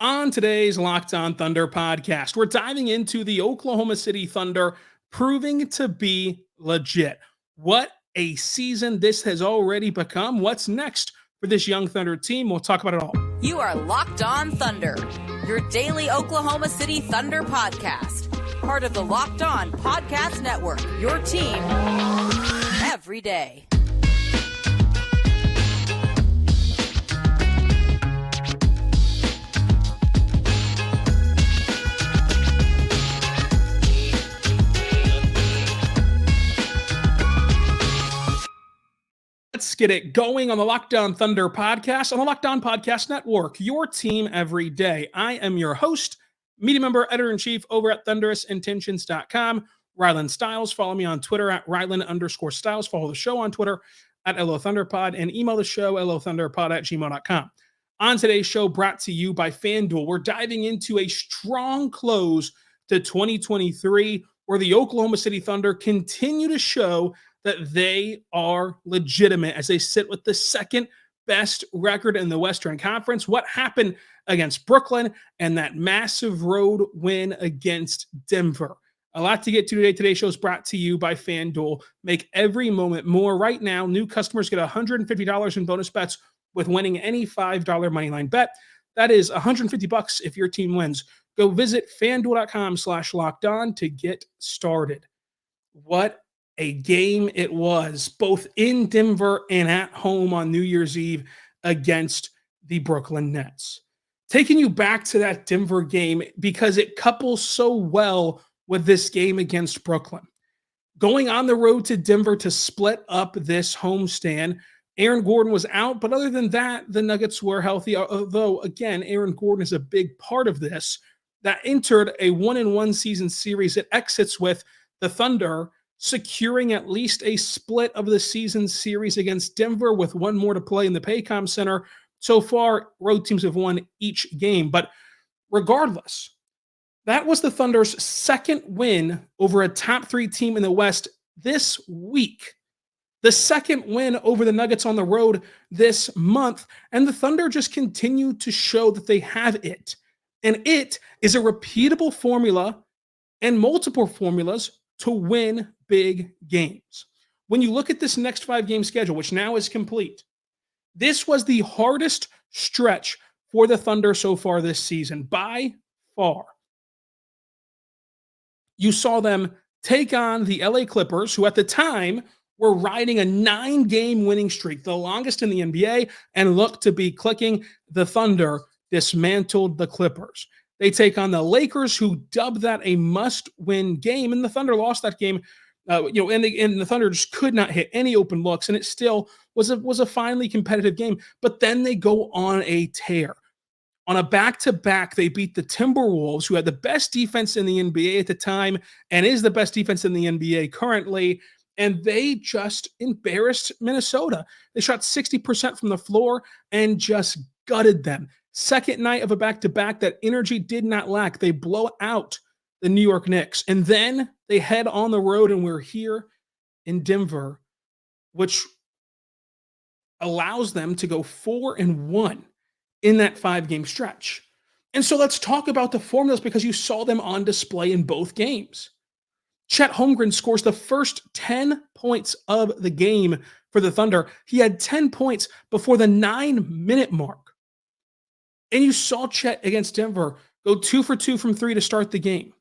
On today's Locked On Thunder podcast, we're diving into the Oklahoma City Thunder proving to be legit. What a season this has already become. What's next for this young Thunder team? We'll talk about it all. You are Locked On Thunder, your daily Oklahoma City Thunder podcast. Part of the Locked On Podcast Network, your team every day. Let's get it going on the Locked On Thunder podcast on the Locked On Podcast Network, your team every day. I am your host, media member, editor-in-chief over at thunderousintentions.com, Rylan Stiles. Follow me on Twitter at Rylan_Stiles. Follow the show on Twitter at LOThunderPod and email the show, lothunderpod@gmail.com. On today's show, brought to you by FanDuel, we're diving into a strong close to 2023 where the Oklahoma City Thunder continue to show that they are legitimate as they sit with the second best record in the Western Conference. What happened against Brooklyn and that massive road win against Denver? A lot to get to today. Today's show is brought to you by FanDuel. Make every moment more. Right now, new customers get $150 in bonus bets with winning any $5 moneyline bet. That is $150 if your team wins. Go visit FanDuel.com/lockedon to get started. What a game it was, both in Denver and at home on New Year's Eve against the Brooklyn Nets. Taking you back to that Denver game because it couples so well with this game against Brooklyn. Going on the road to Denver to split up this homestand, Aaron Gordon was out, but other than that, the Nuggets were healthy, although, again, Aaron Gordon is a big part of this. That entered a 1-1 season series. It exits with the Thunder securing at least a split of the season series against Denver with one more to play in the Paycom Center. So far, road teams have won each game. But regardless, that was the Thunder's second win over a top three team in the West this week. The second win over the Nuggets on the road this month. And the Thunder just continue to show that they have it. And it is a repeatable formula and multiple formulas to win big games. When you look at this next 5-game schedule, which now is complete, this was the hardest stretch for the Thunder so far this season, by far. You saw them take on the LA Clippers, who at the time were riding a 9-game winning streak, the longest in the NBA, and looked to be clicking. The Thunder dismantled the Clippers. They take on the Lakers, who dubbed that a must-win game, and the Thunder lost that game. And the Thunder just could not hit any open looks, and it still was a finely competitive game. But then they go on a tear. On a back-to-back, they beat the Timberwolves, who had the best defense in the NBA at the time and is the best defense in the NBA currently, and they just embarrassed Minnesota. They shot 60% from the floor and just gutted them. Second night of a back-to-back, that energy did not lack. They blow out the New York Knicks. And then they head on the road, and we're here in Denver, which allows them to go 4-1 in that 5-game stretch. And so let's talk about the formulas because you saw them on display in both games. Chet Holmgren scores the first 10 points of the game for the Thunder. He had 10 points before the 9-minute mark. And you saw Chet against Denver go 2 for 2 from 3 to start the game.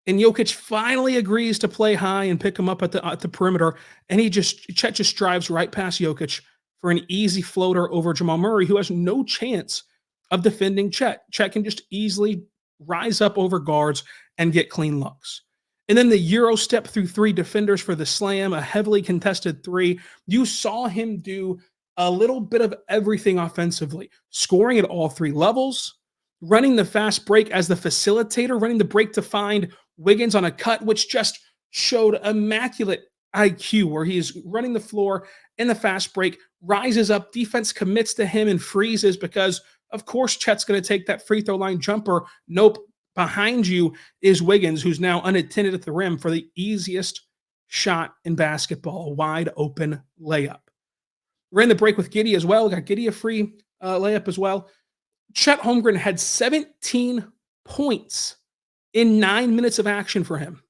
And Jokic finally agrees to play high and pick him up at the perimeter. And Chet just drives right past Jokic for an easy floater over Jamal Murray, who has no chance of defending Chet. Chet can just easily rise up over guards and get clean looks. And then the Euro step through 3 defenders for the slam, a heavily contested 3. You saw him do a little bit of everything offensively, scoring at all 3 levels, running the fast break as the facilitator, running the break to find Wiggins on a cut, which just showed immaculate IQ, where he is running the floor in the fast break, rises up, defense commits to him and freezes because, of course, Chet's going to take that free throw line jumper. Nope. Behind you is Wiggins, who's now unattended at the rim for the easiest shot in basketball, a wide open layup. Ran the break with Giddey as well. Got Giddey a free layup as well. Chet Holmgren had 17 points in 9 minutes of action for him.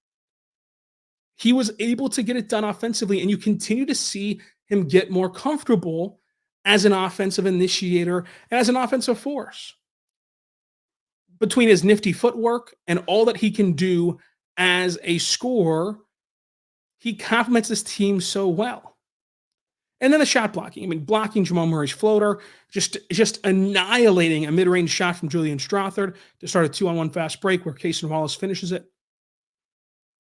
He was able to get it done offensively, and you continue to see him get more comfortable as an offensive initiator and as an offensive force. Between his nifty footwork and all that he can do as a scorer, he complements this team so well. And then the shot blocking. I mean, blocking Jamal Murray's floater, just annihilating a mid-range shot from Julian Strawthard to start a 2-on-1 fast break where Cason Wallace finishes it.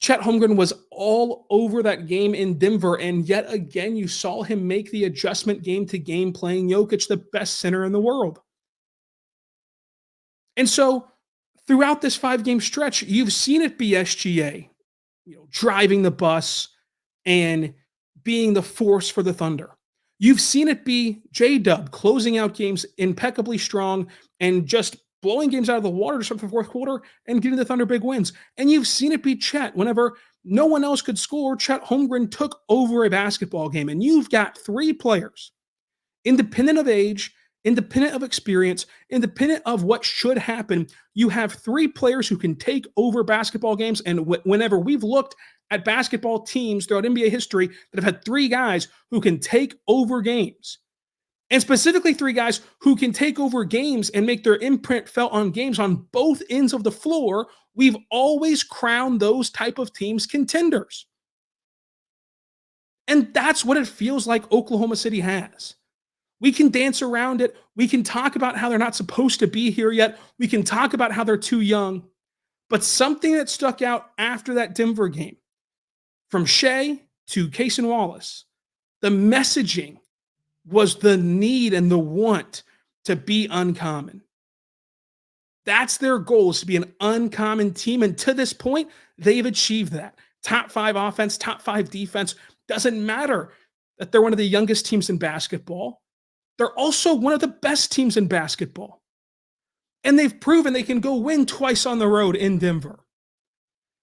Chet Holmgren was all over that game in Denver, and yet again, you saw him make the adjustment game to game, playing Jokic, the best center in the world. And so, throughout this 5-game stretch, you've seen it be SGA, driving the bus and being the force for the Thunder. You've seen it be J-Dub closing out games impeccably strong and just blowing games out of the water to start the fourth quarter and getting the Thunder big wins. And you've seen it be Chet. Whenever no one else could score, Chet Holmgren took over a basketball game. And you've got 3 players, independent of age, independent of experience, independent of what should happen. You have 3 players who can take over basketball games. And whenever we've looked at basketball teams throughout NBA history that have had 3 guys who can take over games, and specifically 3 guys who can take over games and make their imprint felt on games on both ends of the floor, we've always crowned those type of teams contenders. And that's what it feels like Oklahoma City has. We can dance around it. We can talk about how they're not supposed to be here yet. We can talk about how they're too young. But something that stuck out after that Denver game, from Shai to Cason Wallace, the messaging was the need and the want to be uncommon. That's their goal, is to be an uncommon team. And to this point, they've achieved that. Top 5 offense, top 5 defense. Doesn't matter that they're one of the youngest teams in basketball. They're also one of the best teams in basketball. And they've proven they can go win twice on the road in Denver.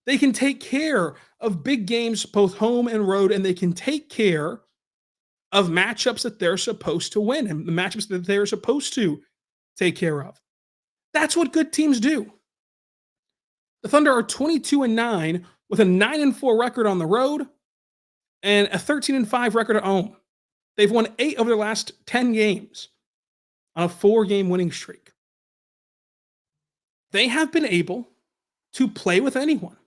They can take care of big games, both home and road, and they can take care of matchups that they're supposed to win and the matchups that they're supposed to take care of. That's what good teams do. The Thunder are 22-9 with a 9-4 record on the road and a 13-5 record at home. They've won 8 of their last 10 games on a 4-game winning streak. They have been able to play with anyone.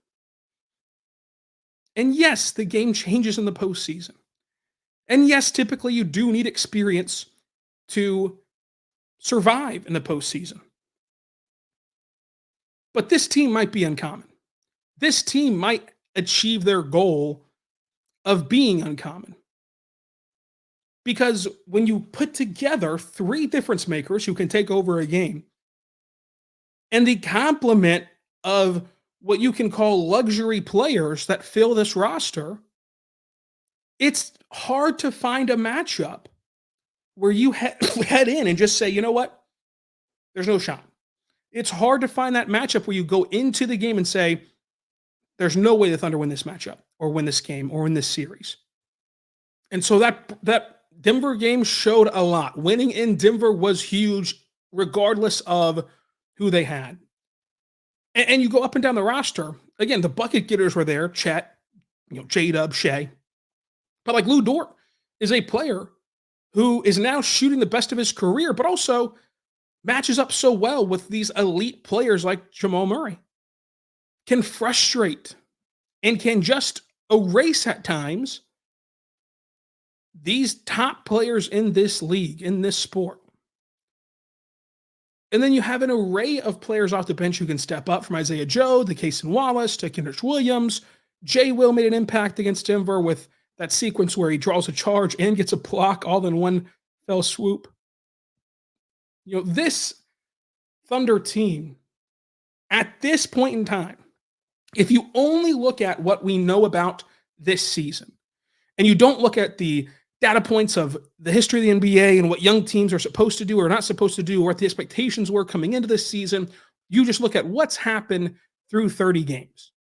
And yes, the game changes in the postseason. And yes, typically you do need experience to survive in the postseason. But this team might be uncommon. This team might achieve their goal of being uncommon. Because when you put together 3 difference makers who can take over a game, and the complement of what you can call luxury players that fill this roster, it's hard to find a matchup where you head in and just say, you know what? There's no shot. It's hard to find that matchup where you go into the game and say, there's no way the Thunder win this matchup or win this game or win this series. And so that Denver game showed a lot. Winning in Denver was huge, regardless of who they had. And you go up and down the roster. Again, the bucket getters were there. Chet, J-Dub, Shai. But like Lou Dort is a player who is now shooting the best of his career, but also matches up so well with these elite players like Jamal Murray. Can frustrate and can just erase at times these top players in this league, in this sport. And then you have an array of players off the bench who can step up, from Isaiah Joe to Cason Wallace to Kendrick Williams. J. Will made an impact against Denver with that sequence where he draws a charge and gets a block all in one fell swoop. This Thunder team, at this point in time, if you only look at what we know about this season, and you don't look at the data points of the history of the NBA and what young teams are supposed to do or not supposed to do, or what the expectations were coming into this season, you just look at what's happened through 30 games.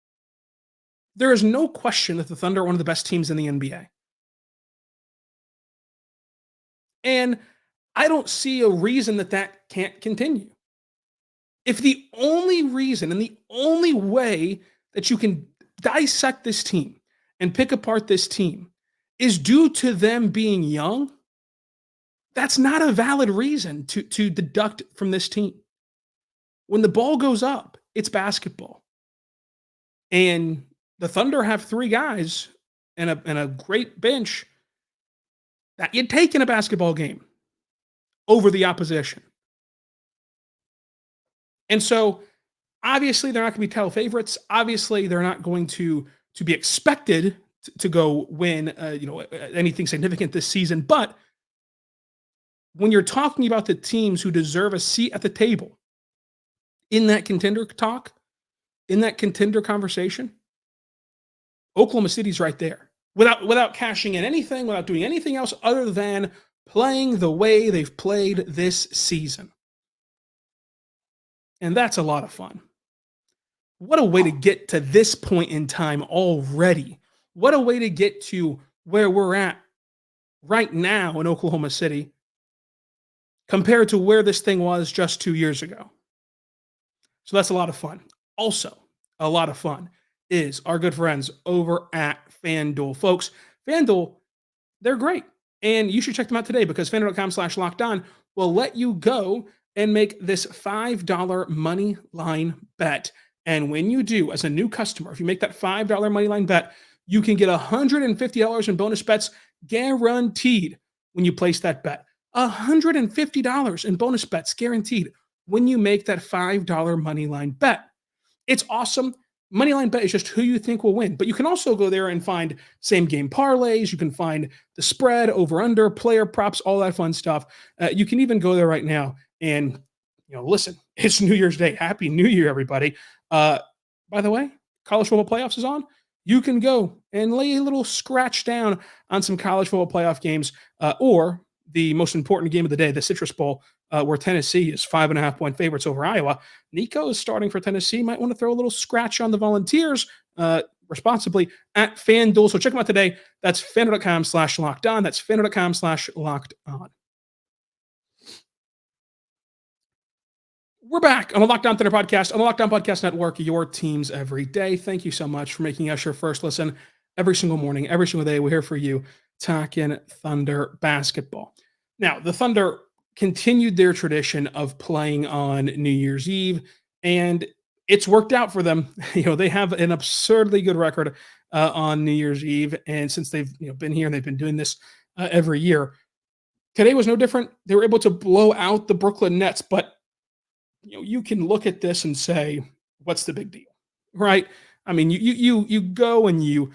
There is no question that the Thunder are one of the best teams in the NBA. And I don't see a reason that can't continue. If the only reason and the only way that you can dissect this team and pick apart this team is due to them being young, that's not a valid reason to deduct from this team. When the ball goes up, it's basketball. And the Thunder have three guys and a great bench that you'd take in a basketball game over the opposition. And so obviously they're not going to be title favorites. Obviously they're not going to be expected to go win anything significant this season. But when you're talking about the teams who deserve a seat at the table in that contender talk, in that contender conversation, Oklahoma City's right there. Without cashing in anything, without doing anything else other than playing the way they've played this season. And that's a lot of fun. What a way to get to this point in time already. What a way to get to where we're at right now in Oklahoma City compared to where this thing was just 2 years ago. So that's a lot of fun. Also, a lot of fun is our good friends over at FanDuel. Folks, FanDuel, they're great. And you should check them out today because FanDuel.com/lockedon will let you go and make this $5 money line bet. And when you do, as a new customer, if you make that $5 money line bet, you can get $150 in bonus bets guaranteed when you place that bet. $150 in bonus bets guaranteed when you make that $5 money line bet. It's awesome. Moneyline bet is just who you think will win, but you can also go there and find same game parlays. You can find the spread, over under, player props, all that fun stuff. You can even go there right now and listen. It's New Year's Day. Happy New Year, everybody! By the way, college football playoffs is on. You can go and lay a little scratch down on some college football playoff games, or the most important game of the day, the Citrus Bowl, where Tennessee is 5.5-point favorites over Iowa. Nico is starting for Tennessee. Might want to throw a little scratch on the Volunteers responsibly at FanDuel. So check them out today. That's FanDuel.com/lockedon. That's FanDuel.com/lockedon. We're back on the Locked On Thunder podcast, on the Locked On Podcast Network, your teams every day. Thank you so much for making us your first listen every single morning, every single day. We're here for you talking Thunder basketball. Now, the Thunder continued their tradition of playing on New Year's Eve, and it's worked out for them. They have an absurdly good record on New Year's Eve, and since they've been here and they've been doing this every year, today was no different. They were able to blow out the Brooklyn Nets, but you can look at this and say, what's the big deal, right? I mean, you go and you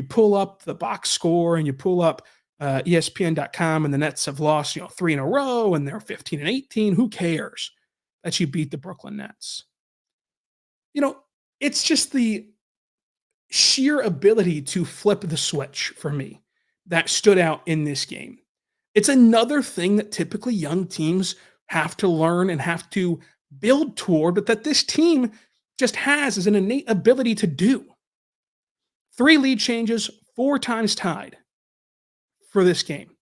pull up the box score and you pull up ESPN.com, and the Nets have lost 3 in a row and they're 15-18. Who cares that you beat the Brooklyn Nets? It's just the sheer ability to flip the switch for me that stood out in this game. It's another thing that typically young teams have to learn and have to build toward, but that this team just has as an innate ability to do. 3 lead changes, 4 times tied for this game.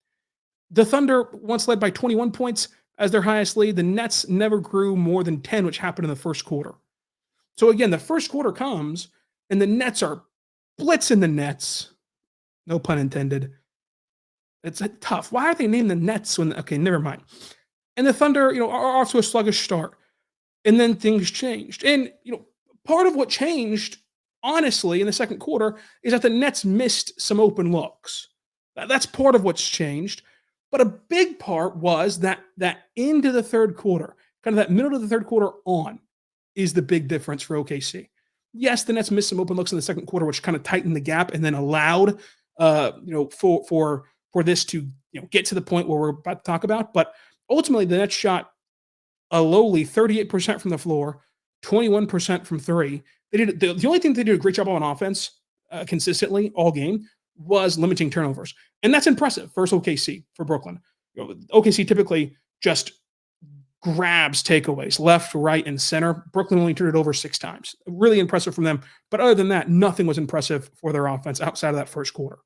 The Thunder once led by 21 points as their highest lead. The Nets never grew more than 10, which happened in the first quarter. So again, the first quarter comes and the Nets are blitzing the Nets. No pun intended. It's tough. Why are they named the Nets when, okay, never mind. And the Thunder, are off to a sluggish start. And then things changed. And, part of what changed, honestly, in the second quarter is that the Nets missed some open looks. That's part of what's changed. But a big part was that into the third quarter, kind of that middle of the third quarter on, is the big difference for OKC. Yes, the Nets missed some open looks in the second quarter, which kind of tightened the gap and then allowed, for this to get to the point where we're about to talk about. But ultimately, the Nets shot a lowly 38% from the floor, 21% from 3. They did the only thing they did a great job on offense consistently all game was limiting turnovers. And that's impressive versus OKC for Brooklyn. OKC typically just grabs takeaways left, right, and center. Brooklyn only turned it over 6 times. Really impressive from them. But other than that, nothing was impressive for their offense outside of that first quarter.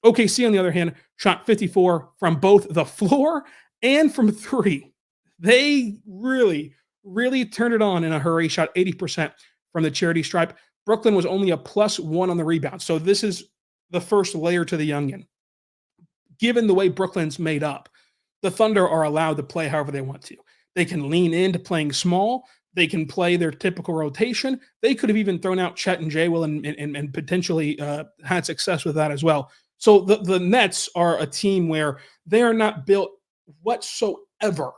OKC, on the other hand, shot 54 from both the floor and from 3. They really really turned it on in a hurry, shot 80% from the charity stripe. Brooklyn was only a +1 on the rebound. So this is the first layer to the onion. Given the way Brooklyn's made up, the Thunder are allowed to play however they want to. They can lean into playing small. They can play their typical rotation. They could have even thrown out Chet and J. Will and potentially had success with that as well. So the Nets are a team where they are not built whatsoever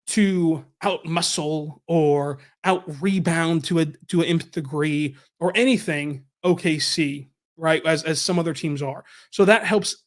to out muscle or out rebound to an nth degree or anything OKC, right? As some other teams are. So that helps,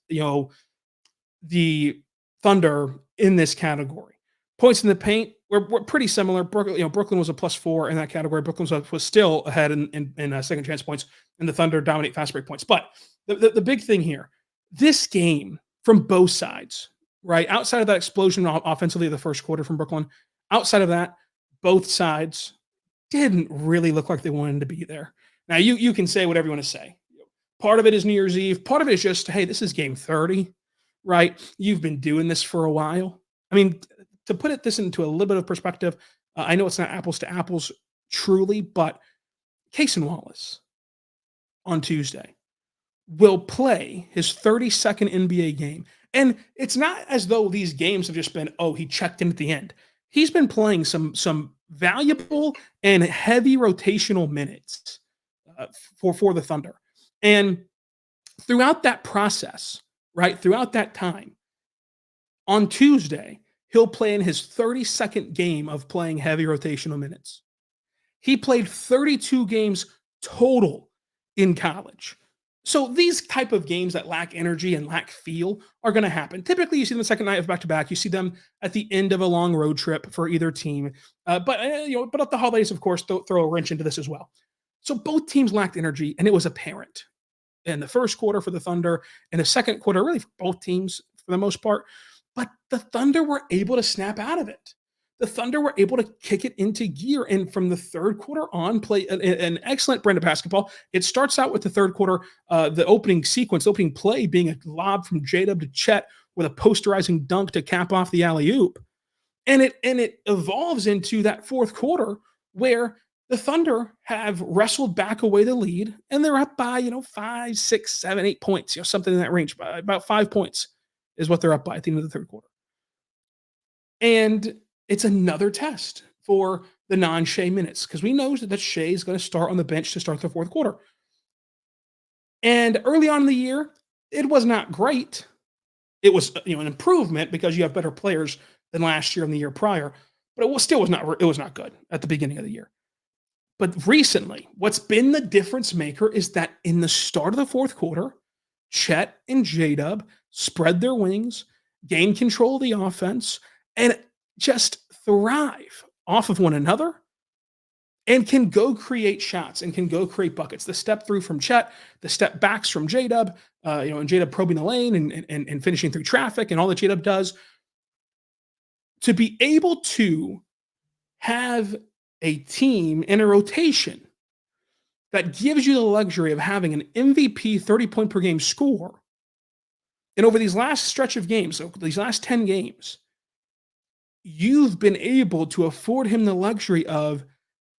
the Thunder in this category. Points in the paint, we're pretty similar. Brooklyn was a +4 in that category. Brooklyn was still ahead in second chance points, and the Thunder dominate fast break points. But the big thing here, this game from both sides, right? Outside of that explosion offensively of the first quarter from Brooklyn, outside of that, both sides didn't really look like they wanted to be there. Now, you can say whatever you want to say. Part of it is New Year's Eve. Part of it is just, hey, this is game 30, right? You've been doing this for a while. I mean, to put this into a little bit of perspective, I know it's not apples to apples truly, but Cason Wallace on Tuesday will play his 32nd NBA game. And it's not as though these games have just been, he checked in at the end. He's been playing some valuable and heavy rotational minutes for the Thunder. And throughout that process, right, throughout that time, on Tuesday, he'll play in his 32nd game of playing heavy rotational minutes. He played 32 games total in college. So these type of games that lack energy and lack feel are going to happen. Typically, you see them the second night of back-to-back. You see them at the end of a long road trip for either team. But at the holidays, of course, throw a wrench into this as well. So both teams lacked energy, and it was apparent in the first quarter for the Thunder, and the second quarter, really for both teams for the most part. But the Thunder were able to snap out of it. The Thunder were able to kick it into gear, and from the third quarter on, play an excellent brand of basketball. It starts out with the third quarter, the opening sequence, opening play being a lob from J-Dub to Chet with a posterizing dunk to cap off the alley-oop. And it evolves into that fourth quarter where the Thunder have wrestled back away the lead, and they're up by 5, 6, 7, 8 points, something in that range. By about 5 points is what they're up by at the end of the third quarter. And it's another test for the non-Shai minutes because we know that Shai is going to start on the bench to start the fourth quarter. And early on in the year, it was not great. It was an improvement because you have better players than last year and the year prior, but it was not good at the beginning of the year. But recently, what's been the difference maker is that in the start of the fourth quarter, Chet and J-Dub spread their wings, gain control of the offense, and just thrive off of one another and can go create shots and can go create buckets. The step through from Chet, the step backs from J-Dub, and J-Dub probing the lane and finishing through traffic and all that J-Dub does. To be able to have a team in a rotation that gives you the luxury of having an MVP 30-point per game score, and over these last stretch of games, so these last 10 games, you've been able to afford him the luxury of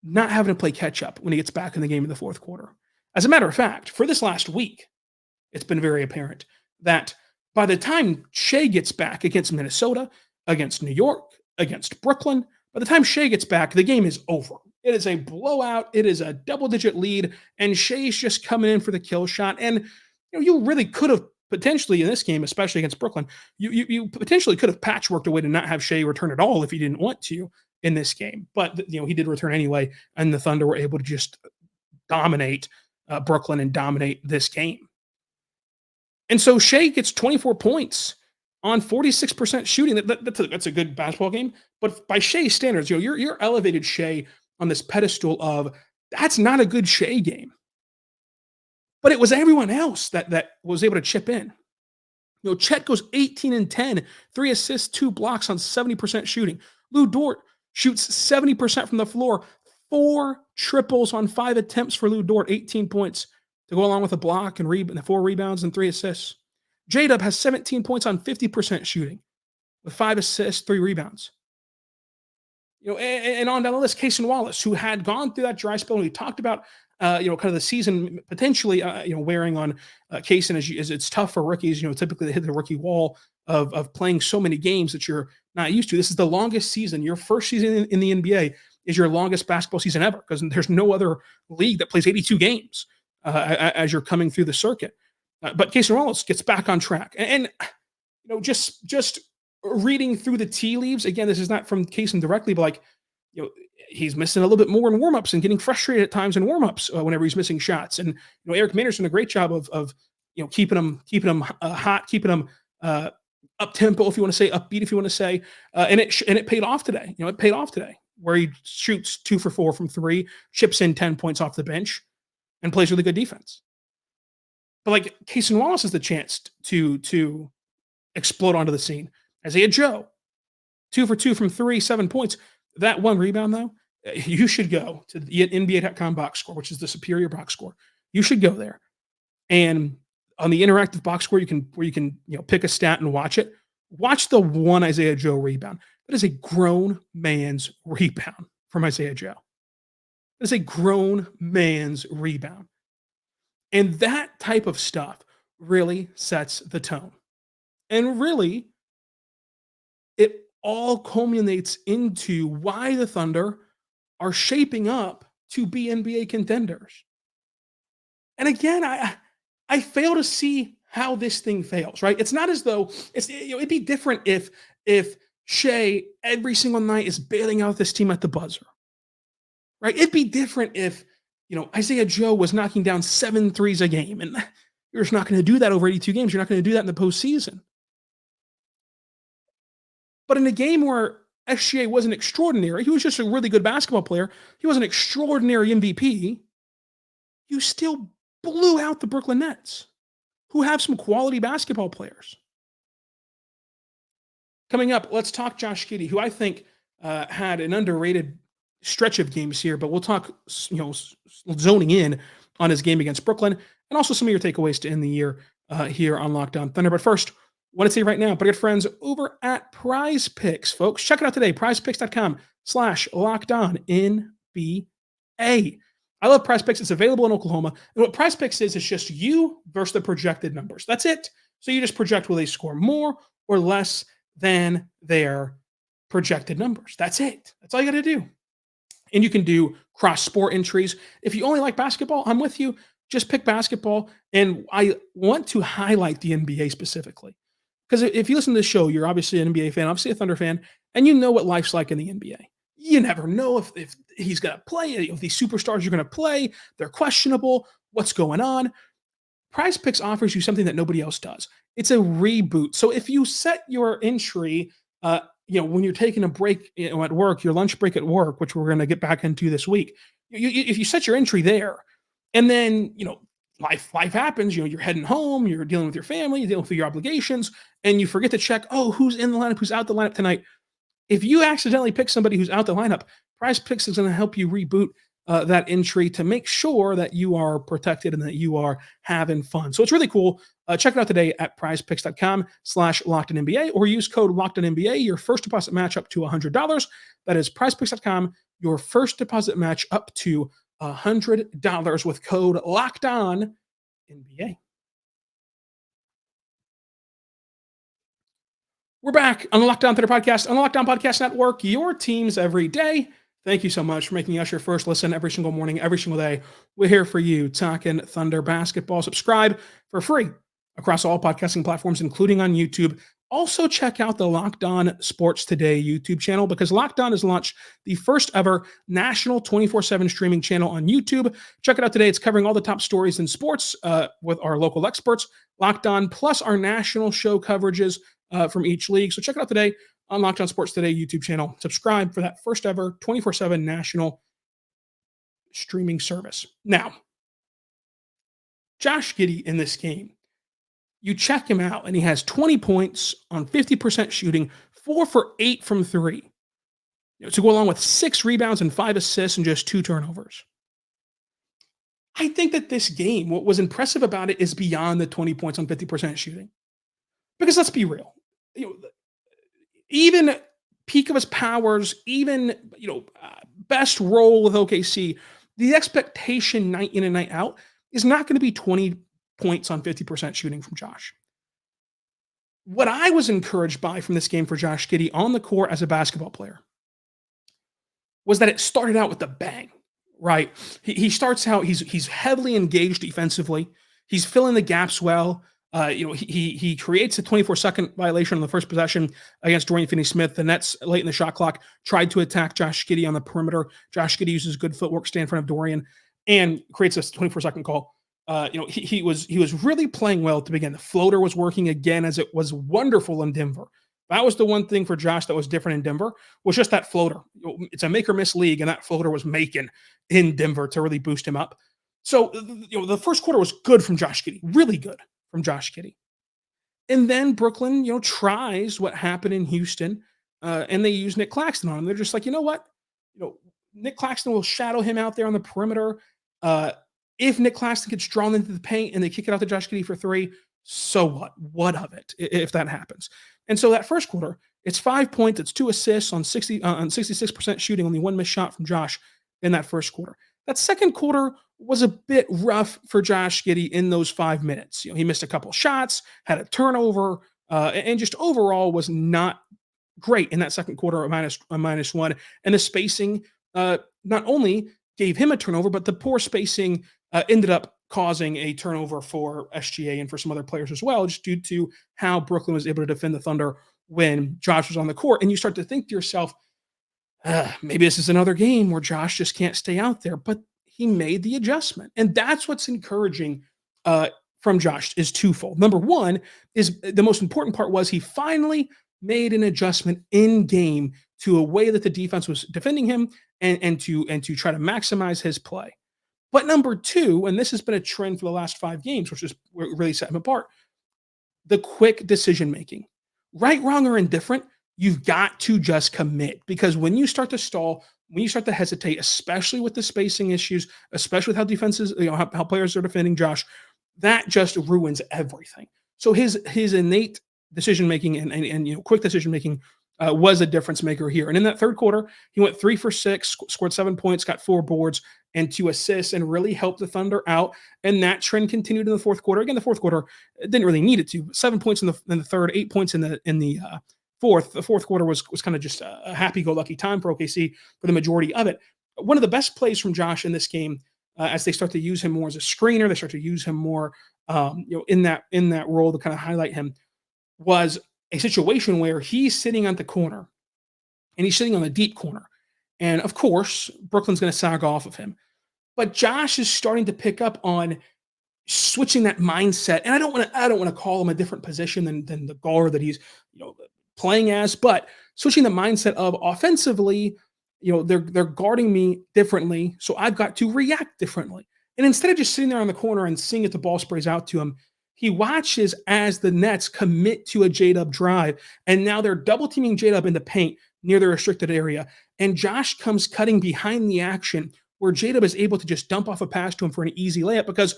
not having to play catch up when he gets back in the game in the fourth quarter. As a matter of fact, for this last week, it's been very apparent that by the time Shai gets back against Minnesota, against New York, against Brooklyn, by the time Shai gets back, the game is over. It is a blowout. It is a double-digit lead, and Shai's just coming in for the kill shot. And you really could have potentially in this game, especially against Brooklyn, you potentially could have patchworked a way to not have Shai return at all if you didn't want to in this game. But he did return anyway, and the Thunder were able to just dominate Brooklyn and dominate this game. And so Shai gets 24 points on 46% shooting. That's a good basketball game. But by Shai standards, you're elevated Shai on this pedestal of that's not a good Shai game. But it was everyone else that was able to chip in. Chet goes 18 and 10, 3 assists, 2 blocks on 70% shooting. Lou Dort shoots 70% from the floor, 4 triples on 5 attempts for Lou Dort, 18 points to go along with a block and 4 rebounds and 3 assists. J-Dub has 17 points on 50% shooting with 5 assists, 3 rebounds. And on down the list, Cason Wallace, who had gone through that dry spell, and we talked about, kind of the season potentially, wearing on Cason as it's tough for rookies. Typically they hit the rookie wall of playing so many games that you're not used to. This is the longest season. Your first season in the NBA is your longest basketball season ever, because there's no other league that plays 82 games as you're coming through the circuit. But Cason Wallace gets back on track, and just reading through the tea leaves again. This is not from Cason directly, but he's missing a little bit more in warmups and getting frustrated at times in warmups whenever he's missing shots. And Eric Maynard's done a great job of keeping him hot, keeping him up tempo, if you want to say, upbeat, if you want to say, and it paid off today. It paid off today, where he shoots 2 for 4 from 3, chips in 10 points off the bench, and plays really good defense. But Cason Wallace has the chance to explode onto the scene. Isaiah Joe, 2 for 2 from 3, 7 points. That one rebound, though, you should go to the NBA.com box score, which is the superior box score. You should go there, and on the interactive box score, where you can pick a stat and watch it. Watch the one Isaiah Joe rebound. That is a grown man's rebound from Isaiah Joe. That is a grown man's rebound, and that type of stuff really sets the tone, and really, it all culminates into why the Thunder are shaping up to be NBA contenders. And again, I fail to see how this thing fails, right? It's not as though it'd be different if Shai every single night is bailing out this team at the buzzer, right? It'd be different if Isaiah Joe was knocking down 7 threes a game, and you're just not going to do that over 82 games. You're not going to do that in the postseason. But in a game where SGA wasn't extraordinary, he was just a really good basketball player. He was an extraordinary MVP. You still blew out the Brooklyn Nets, who have some quality basketball players. Coming up, let's talk Josh Giddey, who I think had an underrated stretch of games here, but we'll talk, zoning in on his game against Brooklyn, and also some of your takeaways to end the year here on Locked On Thunder. But first, I want to say right now, but good friends over at PrizePicks, folks. Check it out today, prizepicks.com/LockedOnNBA. I love PrizePicks. It's available in Oklahoma. And what PrizePicks is just you versus the projected numbers. That's it. So you just project will they score more or less than their projected numbers. That's it. That's all you got to do. And you can do cross-sport entries. If you only like basketball, I'm with you. Just pick basketball. And I want to highlight the NBA specifically. Because if you listen to this show, you're obviously an NBA fan, obviously a Thunder fan, and you know what life's like in the NBA. You never know if he's going to play, if these superstars are going to play, they're questionable, what's going on. PrizePicks offers you something that nobody else does. It's a reboot. So if you set your entry, when you're taking a break at work, your lunch break at work, which we're going to get back into this week, if you set your entry there, and then, life happens, you're heading home, you're dealing with your family, you're dealing with your obligations, and you forget to check, who's in the lineup, who's out the lineup tonight. If you accidentally pick somebody who's out the lineup, PrizePicks is going to help you reboot that entry to make sure that you are protected and that you are having fun. So it's really cool. Check it out today at prizepicks.com/LockedOnNBA, or use code LockedOnNBA. Your first deposit match up to $100. That is prizepicks.com. Your first deposit match up to $100 with code LockedOnNBA. We're back on the Locked On Thunder podcast, on the Locked On Podcast Network, your teams every day. Thank you so much for making us your first listen every single morning, every single day. We're here for you, talking Thunder basketball. Subscribe for free across all podcasting platforms, including on YouTube. Also, check out the Locked On Sports Today YouTube channel, because Locked On has launched the first ever national 24/7 streaming channel on YouTube. Check it out today. It's covering all the top stories in sports with our local experts, Locked On, plus our national show coverages from each league. So check it out today on Locked On Sports Today YouTube channel. Subscribe for that first ever 24/7 national streaming service. Now, Josh Giddey in this game, you check him out, and he has 20 points on 50% shooting, 4 for 8 from 3. To go along with 6 rebounds and 5 assists and just 2 turnovers. I think that this game, what was impressive about it is beyond the 20 points on 50% shooting. Because let's be real. Even peak of his powers, even, best role with OKC, the expectation night in and night out is not going to be 20 points on 50% shooting from Josh. What I was encouraged by from this game for Josh Giddey on the court as a basketball player was that it started out with a bang, right? He starts out, he's heavily engaged defensively. He's filling the gaps well. He creates a 24-second violation on the first possession against Dorian Finney-Smith. The Nets, late in the shot clock, tried to attack Josh Giddey on the perimeter. Josh Giddey uses good footwork, stay in front of Dorian, and creates a 24-second call. He was really playing well to begin. The floater was working again, as it was wonderful in Denver. That was the one thing for Josh that was different in Denver, was just that floater. It's a make or miss league, and that floater was making in Denver to really boost him up. So, the first quarter was good from Josh Giddey, really good from Josh Giddey. And then Brooklyn, tries what happened in Houston, and they use Nick Claxton on him. They're just like, you know what? Nick Claxton will shadow him out there on the perimeter. If Nick Claxton gets drawn into the paint and they kick it out to Josh Giddey for three, so what? What of it if that happens? And so that first quarter, it's 5 points, it's 2 assists on 66% shooting, only one missed shot from Josh in that first quarter. That second quarter was a bit rough for Josh Giddey in those 5 minutes. He missed a couple shots, had a turnover, and just overall was not great in that second quarter, a minus one. And the spacing not only gave him a turnover, but the poor spacing ended up causing a turnover for SGA and for some other players as well, just due to how Brooklyn was able to defend the Thunder when Josh was on the court. And you start to think to yourself, maybe this is another game where Josh just can't stay out there. But he made the adjustment. And that's what's encouraging from Josh, is twofold. Number one is the most important part was he finally made an adjustment in game to a way that the defense was defending him and to try to maximize his play. But number two, and this has been a trend for the last 5 games, which is really set him apart, the quick decision making. Right, wrong, or indifferent, you've got to just commit, because when you start to stall, when you start to hesitate, especially with the spacing issues, especially with how defenses, how players are defending Josh, that just ruins everything. So his innate decision making and quick decision making was a difference maker here. And in that third quarter, he went 3 for 6, scored 7 points, got 4 boards and 2 assists, and really helped the Thunder out. And that trend continued in the fourth quarter. Again, the fourth quarter didn't really need it to. 7 points in the third, 8 points in the fourth. The fourth quarter was kind of just a happy-go-lucky time for OKC for the majority of it. One of the best plays from Josh in this game, as they start to use him more as a screener, they start to use him more, in that role to kind of highlight him, was a situation where he's sitting at the corner and he's sitting on the deep corner. And of course, Brooklyn's going to sag off of him. But Josh is starting to pick up on switching that mindset. And I don't want to call him a different position than the guard that he's playing as, but switching the mindset of offensively, they're guarding me differently, so I've got to react differently. And instead of just sitting there on the corner and seeing if the ball sprays out to him, he watches as the Nets commit to a J-Dub drive, and now they're double teaming J-Dub in the paint near the restricted area. And Josh comes cutting behind the action, where J-Dub is able to just dump off a pass to him for an easy layup, because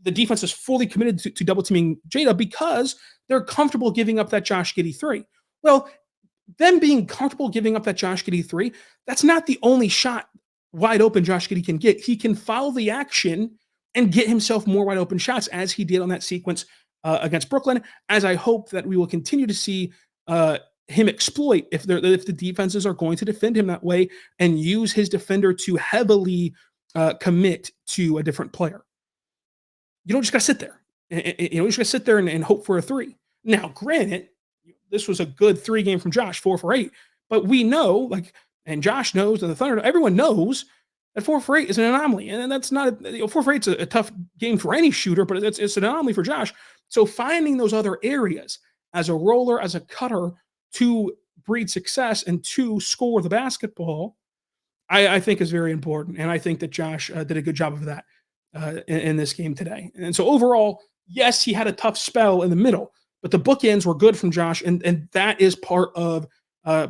the defense is fully committed to double teaming J-Dub because they're comfortable giving up that Josh Giddey 3. Well, them being comfortable giving up that Josh Giddey 3, that's not the only shot wide open Josh Giddey can get. He can follow the action and get himself more wide open shots, as he did on that sequence against Brooklyn, as I hope that we will continue to see him exploit if the defenses are going to defend him that way and use his defender to heavily commit to a different player. You don't just got to sit there. You just got to sit there and hope for a 3. Now, granted, this was a good 3 game from Josh, 4 for 8, but we know, and Josh knows, and the Thunder, everyone knows that 4 for 8 is an anomaly. And that's not, 4 for 8 is a tough game for any shooter, but it's an anomaly for Josh. So finding those other areas as a roller, as a cutter, to breed success and to score the basketball, I think is very important. And I think that Josh did a good job of that in this game today. And so overall, yes, he had a tough spell in the middle, but the bookends were good from Josh. And that is part of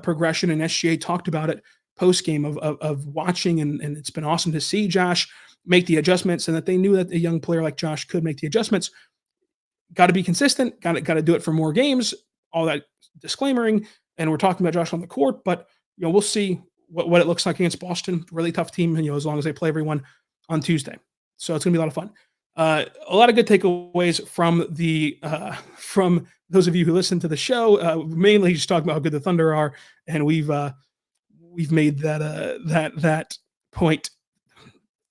progression. And SGA talked about it post-game of watching, and it's been awesome to see Josh make the adjustments, and that they knew that a young player like Josh could make the adjustments. Got to be consistent, got to do it for more games, all that disclaimering, and we're talking about Josh on the court, but we'll see what it looks like against Boston. Really tough team, and as long as they play everyone on Tuesday. So it's gonna be a lot of fun. A lot of good takeaways from those of you who listen to the show. Mainly just talking about how good the Thunder are, and we've made that point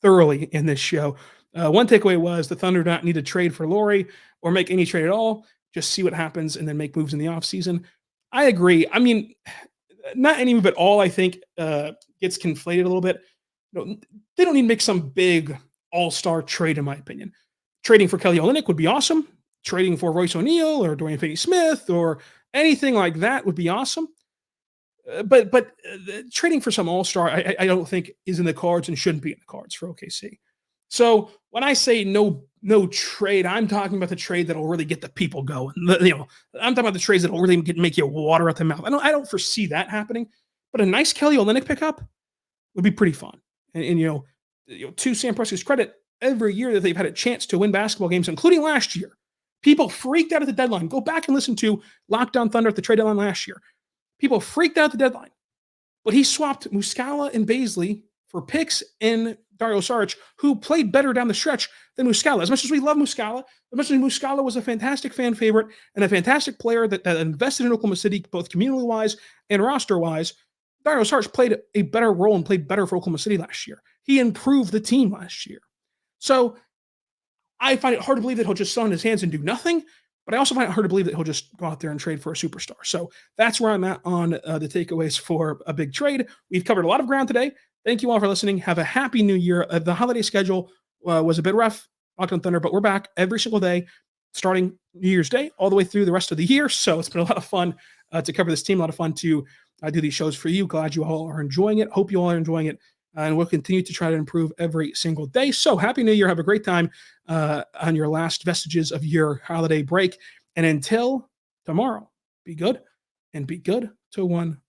thoroughly in this show. One takeaway was the Thunder do not need to trade for Lauri or make any trade at all. Just see what happens and then make moves in the offseason. I agree. I mean, not any of it all, I think, gets conflated a little bit. They don't need to make some big all-star trade, in my opinion. Trading for Kelly Olynyk would be awesome. Trading for Royce O'Neal or Dorian Finney-Smith or anything like that would be awesome. But trading for some all-star, I don't think is in the cards and shouldn't be in the cards for OKC. So when I say no trade, I'm talking about the trade that'll really get the people going. I'm talking about the trades that'll really make you water at the mouth. I don't foresee that happening, but a nice Kelly Olynyk pickup would be pretty fun. And to Sam Presti's credit, every year that they've had a chance to win basketball games, including last year, people freaked out at the deadline. Go back and listen to Locked On Thunder at the trade deadline last year. People freaked out at the deadline, but he swapped Muscala and Baisley for picks and Dario Saric, who played better down the stretch than Muscala. As much as we love Muscala, as much as Muscala was a fantastic fan favorite and a fantastic player that invested in Oklahoma City, both community-wise and roster-wise, Dario Saric played a better role and played better for Oklahoma City last year. He improved the team last year. So I find it hard to believe that he'll just sit on his hands and do nothing, but I also find it hard to believe that he'll just go out there and trade for a superstar. So that's where I'm at on the takeaways for a big trade. We've covered a lot of ground today. Thank you all for listening. Have a happy new year. The holiday schedule was a bit rough, Locked On Thunder, but we're back every single day, starting New Year's Day all the way through the rest of the year. So it's been a lot of fun to cover this team, a lot of fun to do these shows for you. Glad you all are enjoying it. Hope you all are enjoying it. And we'll continue to try to improve every single day. So happy New Year. Have a great time on your last vestiges of your holiday break. And until tomorrow, be good and be good to one